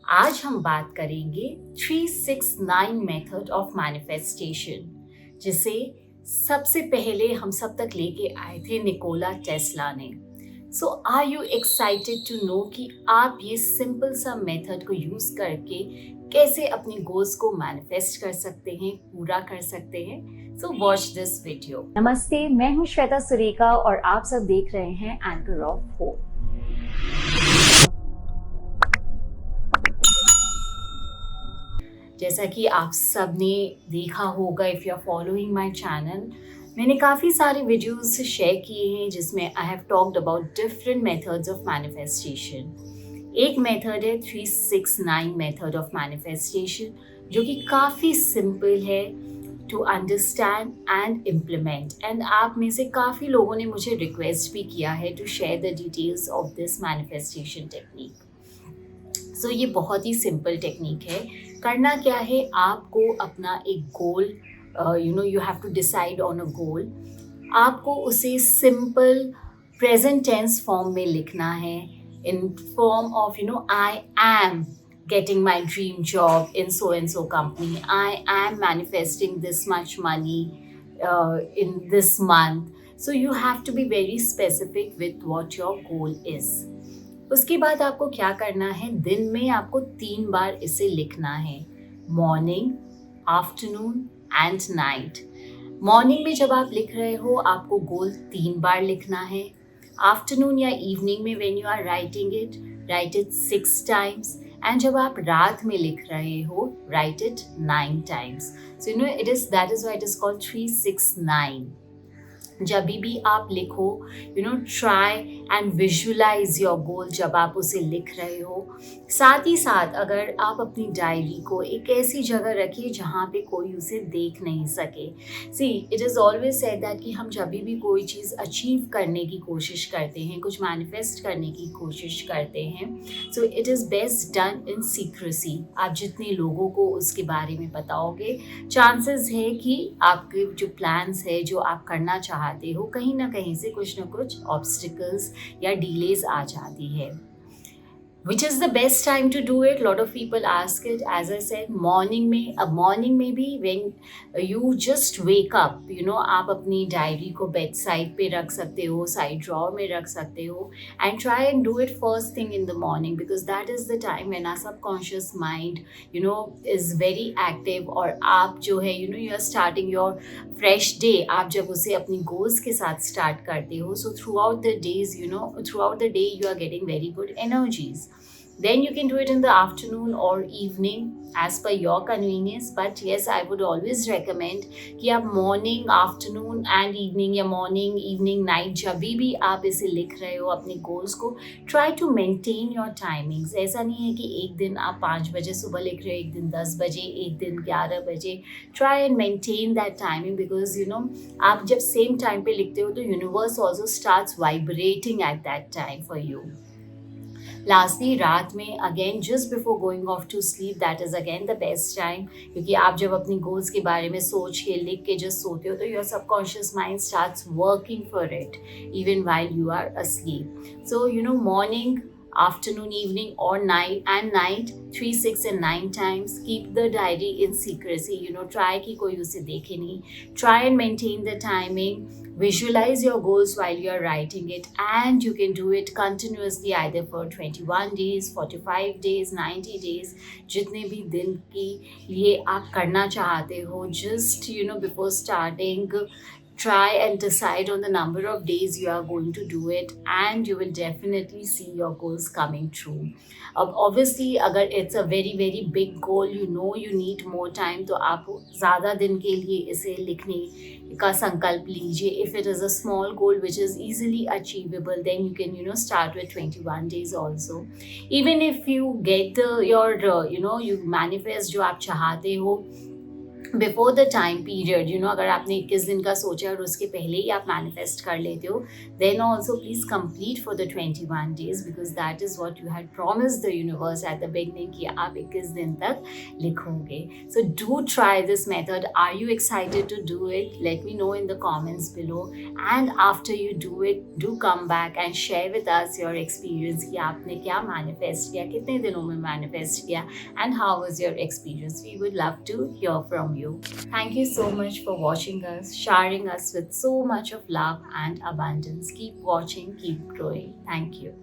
आज हम बात करेंगे 369 मेथड ऑफ मैनिफेस्टेशन, जिसे सबसे पहले हम सब तक लेके आए थे निकोला टेस्ला ने। So are you excited to know कि आप ये सिंपल सा मेथड को यूज करके कैसे अपने गोल्स को मैनिफेस्ट कर सकते हैं, पूरा कर सकते हैं। So watch this video. नमस्ते, मैं हूं श्वेता सुरेखा और आप सब देख रहे हैं एंकर ऑफ होप। जैसा कि आप सब ने देखा होगा, if you are following my channel, मैंने काफ़ी सारे वीडियोस शेयर किए हैं जिसमें I have talked about different methods of manifestation. एक मेथड है 369 मेथड ऑफ मैनिफेस्टेशन, जो कि काफ़ी सिंपल है to understand and implement. And आप में से काफ़ी लोगों ने मुझे रिक्वेस्ट भी किया है to share the details of this manifestation technique. So ये बहुत ही सिंपल टेक्निक है। करना क्या है, आपको अपना एक goal, you have to decide on a goal. आपको उसे सिंपल प्रेजेंट टेंस फॉर्म में लिखना है, in form of I am getting my dream job in so and so company. I am manifesting this much money in this month. So you have to be very specific with what your goal is. उसके बाद आपको क्या करना है, दिन में आपको 3 बार इसे लिखना है, morning, afternoon and night. Morning में जब आप लिख रहे हो, आपको गोल 3 बार लिखना है। आफ्टरनून या इवनिंग में when you are writing it, write it 6 times. And जब आप रात में लिख रहे हो, write it 9 times. So that is why it is called 369। जब भी आप लिखो, try and visualise your goal जब आप उसे लिख रहे हो। साथ ही साथ अगर आप अपनी डायरी को एक ऐसी जगह रखिए जहाँ पे कोई उसे देख नहीं सके। See, it is always said that कि हम जब भी कोई चीज़ अचीव करने की कोशिश करते हैं, कुछ मैनिफेस्ट करने की कोशिश करते हैं, so it is best done in secrecy. आप जितने लोगों को उसके बारे में बताओगे, चांसेस है कि आपके जो प्लान्स है, जो आप करना चाहते हो, कहीं ना कहीं से कुछ ना कुछ ऑब्स्टिकल्स या डिलेज आ जाती है। Which is the best time to do it? Lot of people ask it. As I said, morning में, अब morning में भी when you just wake up, आप अपनी डायरी को बेड साइड पे रख सकते हो, साइड ड्रॉर में रख सकते हो, and try and do it first thing in the morning, because that is the time when our subconscious mind, is very active, और आप जो है, you are starting your fresh day। आप जब उसे अपनी goals के साथ start करते हो, so throughout the days, throughout the day you are getting very good energies. Then you can do it in the afternoon or evening as per your convenience. But yes, I would always recommend कि आप morning, afternoon and evening, या morning, evening, night, जब भी आप इसे लिख रहे हो अपने goals को, try to maintain your timings। ऐसा नहीं है कि एक दिन आप 5 बजे सुबह लिख रहे हो, एक दिन 10 बजे, एक दिन 11 बजे। Try and maintain that timing, because आप जब same time पे लिखते हो तो universe also starts vibrating at that time for you। Lastly, रात में again just before going off to sleep, that is again the best time, क्योंकि आप जब अपनी गोल्स के बारे में सोच के, लिख के जस्ट सोते हो, तो your subconscious mind starts working for it even while you are asleep। So morning, afternoon, evening or night 3, 6 and 9 times। Keep the diary in secrecy, try कि कोई उसे देखे नहीं। Try and maintain the timing, visualize your goals while you are writing it, and you can do it continuously either for 21 days, 45 days, 90 days, जितने भी दिन के लिए आप करना चाहते हो। Just before starting, try and decide on the number of days you are going to do it, and you will definitely see your goals coming true। अब obviously अगर it's a very very big goal, you need more time, तो आप ज़्यादा दिन के लिए इसे लिखने का संकल्प लीजिए। If it is a small goal which is easily achievable, then you can start with 21 days also। Even if you get your you manifest जो आप चाहते हो, बिफोर द टाइम पीरियड, अगर आपने 21 दिन का सोचा और उसके पहले ही आप मैनिफेस्ट कर लेते हो, then also please complete for the 21 days, because that is what you had promise the universe at the beginning कि आप 21 दिन तक लिखोगे. So do try this method. Are you excited to do it? Let me know in the comments below. And after you do it, do come back and share with us your experience कि आपने क्या manifest किया, कितने दिनों में manifest किया, and how was your experience. We would love to hear from you. Thank you so much for watching us, sharing us with so much of love and abundance. Keep watching, keep growing. Thank you.